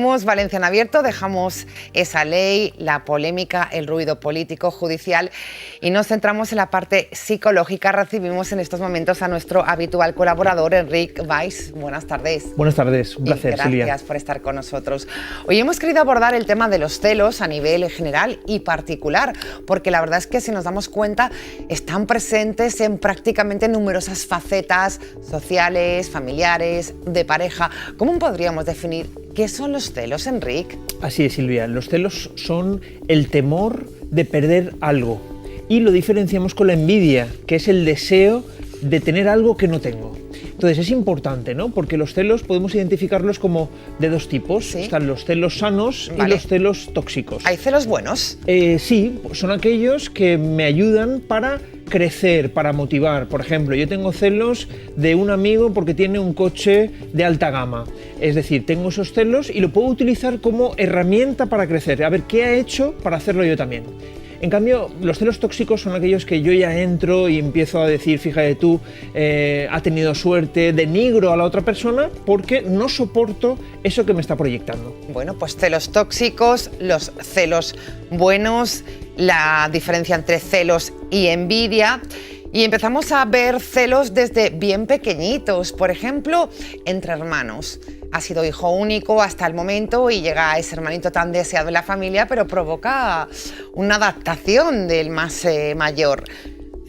Valencia en Abierto, dejamos esa ley, la polémica, el ruido político, judicial y nos centramos en la parte psicológica. Recibimos en estos momentos a nuestro habitual colaborador, Enric Valls. Buenas tardes. Buenas tardes, un placer, Silvia. Gracias por estar con nosotros. Hoy hemos querido abordar el tema de los celos a nivel general y particular, porque la verdad es que si nos damos cuenta están presentes en prácticamente numerosas facetas sociales, familiares, de pareja. ¿Cómo podríamos definir qué son los celos, Enric? Así es, Silvia. Los celos son el temor de perder algo y lo diferenciamos con la envidia, que es el deseo de tener algo que no tengo. Entonces es importante, ¿no? Porque los celos podemos identificarlos como de dos tipos. ¿Sí? Están los celos sanos y los celos tóxicos. ¿Hay celos buenos? Sí, son aquellos que me ayudan para crecer, para motivar. Por ejemplo, yo tengo celos de un amigo porque tiene un coche de alta gama. Es decir, tengo esos celos y lo puedo utilizar como herramienta para crecer. A ver, ¿qué ha hecho para hacerlo yo también? En cambio, los celos tóxicos son aquellos que yo ya entro y empiezo a decir, fíjate tú, ha tenido suerte, denigro a la otra persona porque no soporto eso que me está proyectando. Bueno, pues celos tóxicos, los celos buenos, la diferencia entre celos y envidia. Y empezamos a ver celos desde bien pequeñitos, por ejemplo, entre hermanos. Ha sido hijo único hasta el momento y llega ese hermanito tan deseado en la familia, pero provoca una adaptación del más mayor.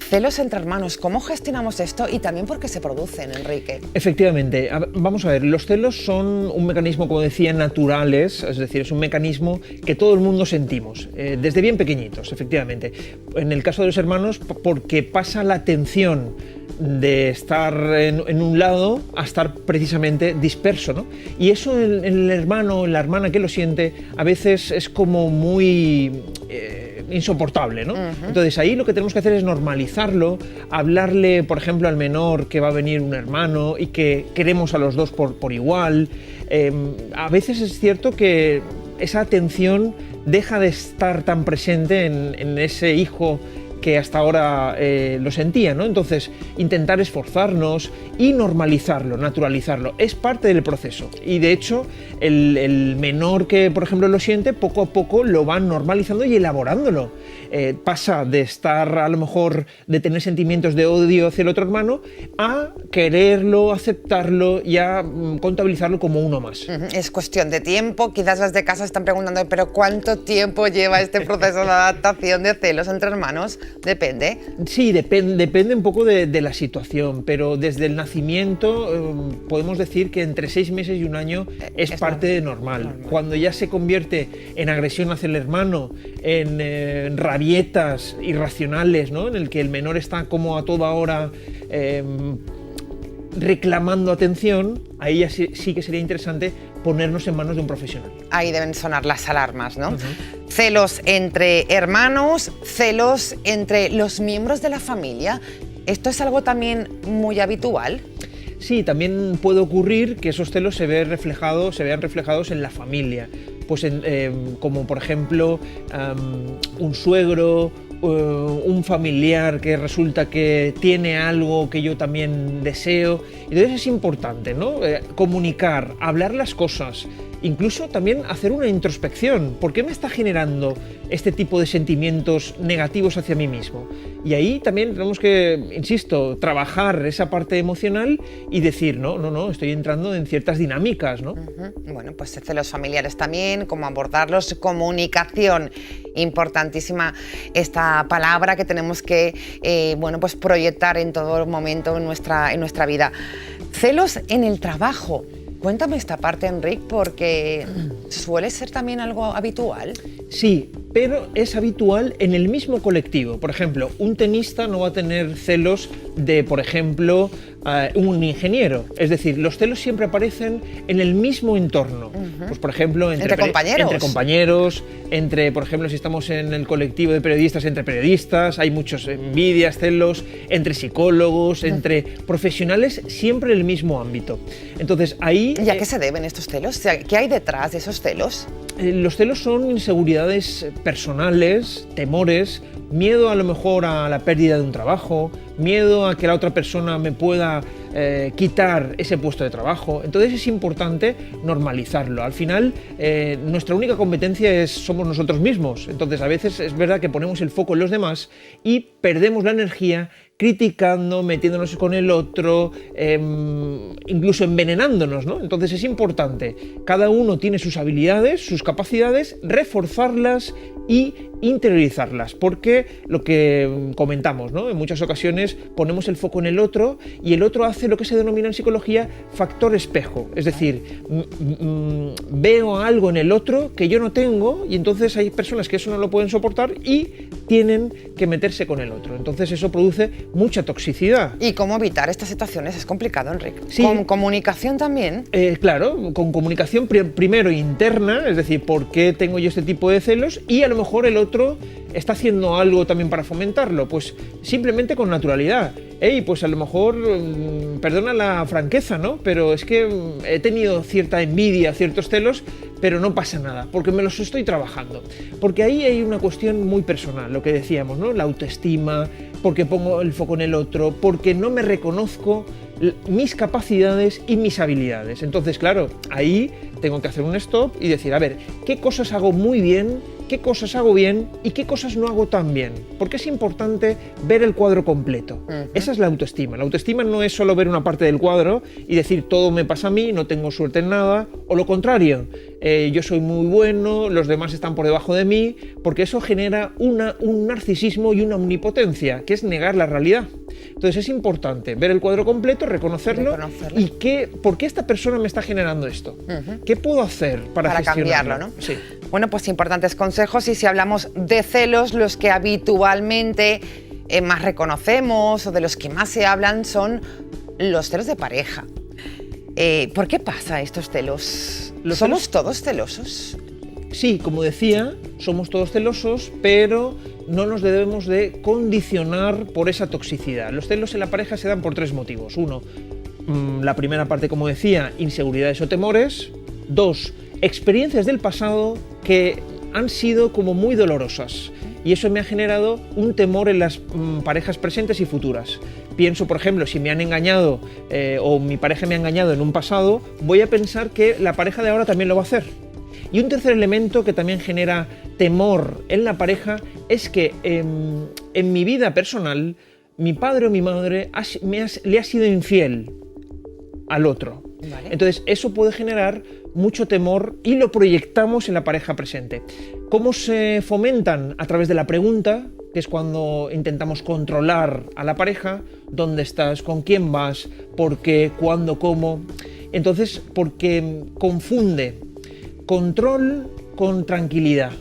Celos entre hermanos, ¿cómo gestionamos esto y también por qué se producen, Enrique? Efectivamente, vamos a ver, los celos son un mecanismo, como decía, naturales, es decir, es un mecanismo que todo el mundo sentimos, desde bien pequeñitos, efectivamente. En el caso de los hermanos, porque pasa la atención de estar en un lado a estar precisamente disperso, ¿no? Y eso en el hermano o en la hermana que lo siente a veces es como muy insoportable, ¿no? Entonces ahí lo que tenemos que hacer es normalizarlo, hablarle, por ejemplo, al menor que va a venir un hermano y que queremos a los dos por igual. A veces es cierto que esa atención deja de estar tan presente en ese hijo que hasta ahora lo sentía, ¿no? Entonces, intentar esforzarnos y normalizarlo, naturalizarlo, es parte del proceso. Y de hecho, el menor que, por ejemplo, lo siente, poco a poco lo van normalizando y elaborándolo. Pasa de estar, a lo mejor, de tener sentimientos de odio hacia el otro hermano, a quererlo, aceptarlo y a contabilizarlo como uno más. Es cuestión de tiempo. Quizás las de casa están preguntando, ¿pero cuánto tiempo lleva este proceso de adaptación de celos entre hermanos? ¿Depende? Sí, depende un poco de la situación, pero desde el nacimiento podemos decir que entre 6 meses y un año es parte normal. Cuando ya se convierte en agresión hacia el hermano, en rabietas irracionales, ¿no? En el que el menor está como a toda hora reclamando atención, ahí ya sí que sería interesante ponernos en manos de un profesional. Ahí deben sonar las alarmas, ¿no? Celos entre hermanos, celos entre los miembros de la familia. ¿Esto es algo también muy habitual? Sí, también puede ocurrir que esos celos se vean reflejados en la familia. Pues como por ejemplo un suegro, un familiar que resulta que tiene algo que yo también deseo. Entonces es importante, ¿no? Comunicar, hablar las cosas, incluso también hacer una introspección. ¿Por qué me está generando este tipo de sentimientos negativos hacia mí mismo? Y ahí también tenemos que, insisto, trabajar esa parte emocional y decir, no, estoy entrando en ciertas dinámicas, ¿no? Bueno, pues celos familiares también, cómo abordarlos, comunicación, importantísima esta palabra que tenemos que, pues proyectar en todo momento en nuestra vida. Celos en el trabajo. Cuéntame esta parte, Enric, porque suele ser también algo habitual. Sí, pero es habitual en el mismo colectivo. Por ejemplo, un tenista no va a tener celos de, por ejemplo, un ingeniero. Es decir, los celos siempre aparecen en el mismo entorno. Pues, por ejemplo, entre compañeros, por ejemplo, si estamos en el colectivo de periodistas, entre periodistas, hay muchos envidias, celos, entre psicólogos, entre profesionales, siempre en el mismo ámbito. Entonces, ahí... ¿Y a qué se deben estos celos? ¿Qué hay detrás de esos celos? Los celos son inseguridades personales, temores, miedo a lo mejor a la pérdida de un trabajo, miedo a que la otra persona me pueda quitar ese puesto de trabajo. Entonces es importante normalizarlo. Al final, nuestra única competencia somos nosotros mismos. Entonces a veces es verdad que ponemos el foco en los demás y perdemos la energía criticando, metiéndonos con el otro, incluso envenenándonos, ¿no? Entonces es importante, cada uno tiene sus habilidades, sus capacidades, reforzarlas y interiorizarlas, porque lo que comentamos, ¿no? En muchas ocasiones ponemos el foco en el otro y el otro hace lo que se denomina en psicología factor espejo, es decir, veo algo en el otro que yo no tengo y entonces hay personas que eso no lo pueden soportar y tienen que meterse con el otro, entonces eso produce mucha toxicidad. ¿Y cómo evitar estas situaciones? Es complicado, Enric. Sí. ¿Con comunicación también? Claro, con comunicación primero interna, es decir, ¿por qué tengo yo este tipo de celos? Y a lo mejor el otro está haciendo algo también para fomentarlo, pues simplemente con naturalidad. Pues a lo mejor, perdona la franqueza, ¿no? Pero es que he tenido cierta envidia, ciertos celos, pero no pasa nada, porque me los estoy trabajando. Porque ahí hay una cuestión muy personal, lo que decíamos, ¿no? La autoestima, porque pongo el foco en el otro, porque no me reconozco mis capacidades y mis habilidades. Entonces, claro, ahí tengo que hacer un stop y decir, a ver, ¿qué cosas hago muy bien? ¿Qué cosas hago bien y qué cosas no hago tan bien? Porque es importante ver el cuadro completo. Esa es la autoestima. La autoestima no es solo ver una parte del cuadro y decir todo me pasa a mí, no tengo suerte en nada, o lo contrario, yo soy muy bueno, los demás están por debajo de mí, porque eso genera un narcisismo y una omnipotencia, que es negar la realidad. Entonces es importante ver el cuadro completo, reconocerlo. Y por qué esta persona me está generando esto. ¿Qué puedo hacer para cambiarlo, ¿no? Sí. Bueno, pues importantes consejos, y si hablamos de celos, los que habitualmente más reconocemos o de los que más se hablan son los celos de pareja. ¿Por qué pasa estos celos? ¿Somos todos celosos? Sí, como decía, somos todos celosos, pero no nos debemos de condicionar por esa toxicidad. Los celos en la pareja se dan por tres motivos. Uno, la primera parte, como decía, inseguridades o temores. Dos, experiencias del pasado que han sido como muy dolorosas. Y eso me ha generado un temor en las parejas presentes y futuras. Pienso, por ejemplo, si me han engañado o mi pareja me ha engañado en un pasado, voy a pensar que la pareja de ahora también lo va a hacer. Y un tercer elemento que también genera temor en la pareja es que en mi vida personal, mi padre o mi madre le ha sido infiel al otro. Vale. Entonces eso puede generar mucho temor y lo proyectamos en la pareja presente. ¿Cómo se fomentan? A través de la pregunta, que es cuando intentamos controlar a la pareja. ¿Dónde estás? ¿Con quién vas? ¿Por qué? ¿Cuándo? ¿Cómo? Entonces, porque confunde control con tranquilidad,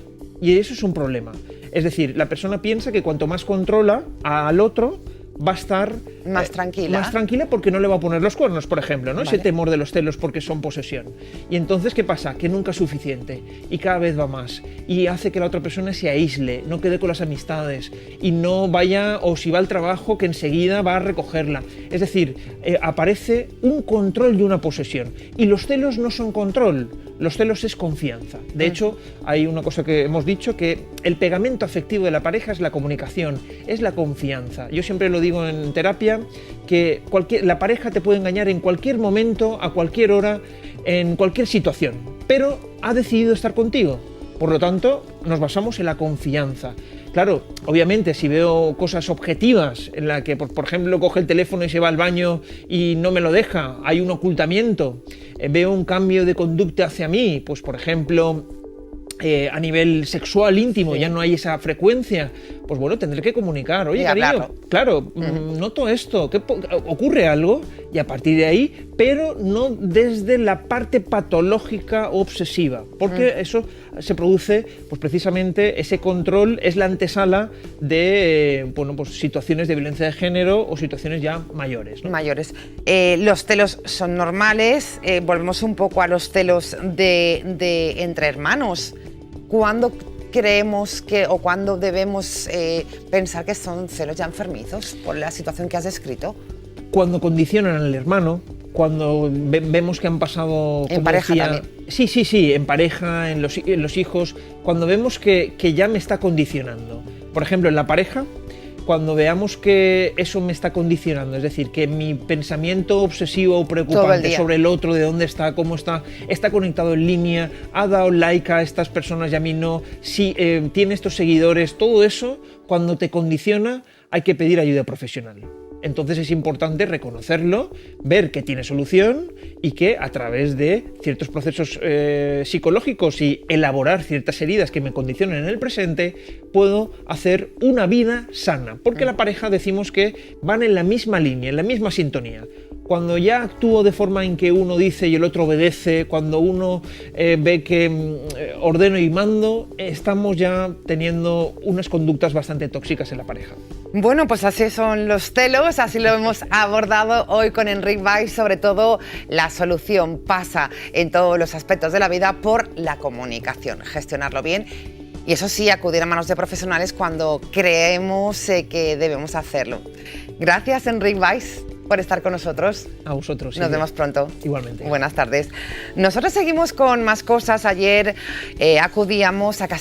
y eso es un problema. Es decir, la persona piensa que cuanto más controla al otro, va a estar más tranquila porque no le va a poner los cuernos, por ejemplo, ¿no? Vale. Ese temor de los celos porque son posesión. Y entonces, ¿qué pasa? Que nunca es suficiente y cada vez va más y hace que la otra persona se aísle, no quede con las amistades y no vaya, o si va al trabajo, que enseguida va a recogerla. Es decir, aparece un control y una posesión. Y los celos no son control, los celos es confianza. De hecho, hay una cosa que hemos dicho, que el pegamento afectivo de la pareja es la comunicación, es la confianza. Yo siempre lo digo en terapia, que la pareja te puede engañar en cualquier momento, a cualquier hora, en cualquier situación, pero ha decidido estar contigo. Por lo tanto, nos basamos en la confianza. Claro, obviamente, si veo cosas objetivas en la que, por ejemplo, coge el teléfono y se va al baño y no me lo deja, hay un ocultamiento, veo un cambio de conducta hacia mí, pues por ejemplo, a nivel sexual íntimo, ya no hay esa frecuencia, pues bueno, tendré que comunicar. Oye, cariño, claro, noto esto, ocurre algo, y a partir de ahí, pero no desde la parte patológica o obsesiva, porque eso se produce, pues precisamente ese control es la antesala de pues situaciones de violencia de género o situaciones ya mayores, ¿no? Mayores. Los celos son normales, volvemos un poco a los celos de entre hermanos. ¿Cuándo creemos que, o cuándo debemos pensar que son celos ya enfermizos por la situación que has descrito? Cuando condicionan al hermano, cuando vemos que han pasado... En pareja también. Sí, en pareja, en los hijos, cuando vemos que ya me está condicionando. Por ejemplo, en la pareja, cuando veamos que eso me está condicionando, es decir, que mi pensamiento obsesivo o preocupante sobre el otro, de dónde está, cómo está conectado en línea, ha dado like a estas personas y a mí no, si tiene estos seguidores, todo eso, cuando te condiciona, hay que pedir ayuda profesional. Entonces es importante reconocerlo, ver que tiene solución y que a través de ciertos procesos psicológicos y elaborar ciertas heridas que me condicionan en el presente, puedo hacer una vida sana. Porque la pareja decimos que van en la misma línea, en la misma sintonía. Cuando ya actúo de forma en que uno dice y el otro obedece, cuando uno ve que ordeno y mando, estamos ya teniendo unas conductas bastante tóxicas en la pareja. Bueno, pues así son los celos, así lo hemos abordado hoy con Enric Valls. Sobre todo, la solución pasa en todos los aspectos de la vida por la comunicación, gestionarlo bien. Y eso sí, acudir a manos de profesionales cuando creemos que debemos hacerlo. Gracias, Enric Valls, por estar con nosotros. A vosotros. Nos vemos pronto. Igualmente. Buenas tardes. Nosotros seguimos con más cosas. Ayer acudíamos a Castellón